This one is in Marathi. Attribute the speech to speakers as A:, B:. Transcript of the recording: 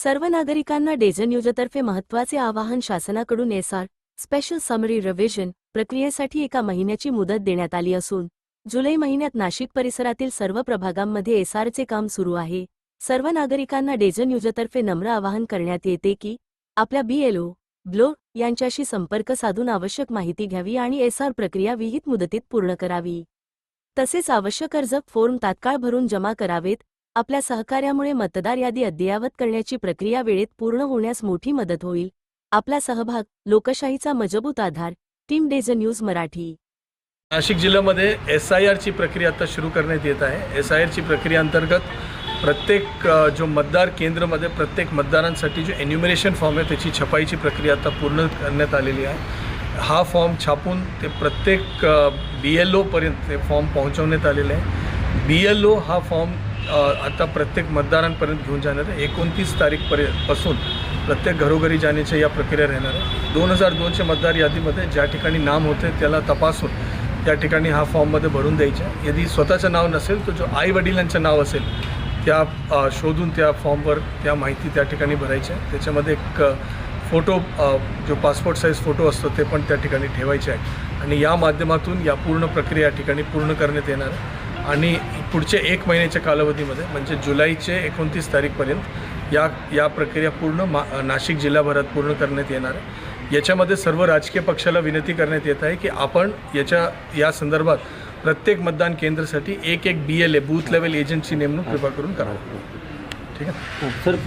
A: सर्व नागरिकांना डेझन न्यूजतर्फे महत्त्वाचे आवाहन. शासनाकडून एसआर स्पेशल समरी रिव्हिजन प्रक्रियेसाठी 1 महिन्याची मुदत देण्यात आली असून जुलै महिन्यात नाशिक परिसरातील सर्व प्रभागांमध्ये एसआरचे काम सुरू आहे. सर्व नागरिकांना डेझन न्यूजतर्फे नम्र आवाहन करण्यात येते की आपल्या BLO यांच्याशी संपर्क साधून आवश्यक माहिती घ्यावी आणि एसआर प्रक्रिया विहित मुदतीत पूर्ण करावी. तसेच आवश्यक अर्ज फॉर्म तात्काळ भरून जमा करावेत. आपल्या सहकार्यामुळे मतदार यादी अद्ययावत करण्याची प्रक्रिया वेळेत पूर्ण होण्यास मोठी मदत होईल. आपला सहभाग लोकशाहीचा मजबूत आधार. टीम डेझन न्यूज मराठी.
B: नाशिक जिल्ह्यामध्ये SIRची प्रक्रिया आता सुरू करण्यात येत आहे. SIRची प्रक्रिया अंतर्गत प्रत्येक जो मतदार केंद्रामध्ये प्रत्येक मतदारांसाठी जो एन्युमरेशन फॉर्म आहे त्याची छपाईची प्रक्रिया आता पूर्ण करण्यात आलेली आहे. हा फॉर्म छापून ते प्रत्येक BLO पर्यंत ते फॉर्म पोहोचवण्यात आलेले आहे. BLO हा फॉर्म आता प्रत्येक मतदारांपर्यंत घेऊन जाणार आहे. 29 तारीखपासून प्रत्येक घरोघरी जाण्याची या प्रक्रिया राहणार आहे. 2002च्या मतदार यादीमध्ये ज्या ठिकाणी नाम होते त्याला तपासून त्या ठिकाणी हा फॉर्ममध्ये भरून द्यायचा. यदि स्वतःचं नाव नसेल तर जो आईवडिलांचं नाव असेल त्या शोधून त्या फॉर्मवर त्या माहिती त्या ठिकाणी भरायची आहे. त्याच्यामध्ये एक फोटो जो पासपोर्ट साईज फोटो असतो ते पण त्या ठिकाणी ठेवायचे आहे आणि या माध्यमातून या पूर्ण प्रक्रिया या ठिकाणी पूर्ण करण्यात येणार आहे. आणि पुढच्या 1 महिन्याच्या कालावधीमध्ये म्हणजे जुलैचे 29 तारीखपर्यंत या प्रक्रिया पूर्ण नाशिक जिल्हाभरात पूर्ण करण्यात येणार आहे. याच्यामध्ये सर्व राजकीय पक्षाला विनंती करण्यात येत आहे की आपण या संदर्भात प्रत्येक मतदान केंद्रासाठी एक BLA बूथ लेवल एजंटची नेमणूक कृपा करून करावी. ठीक आहे.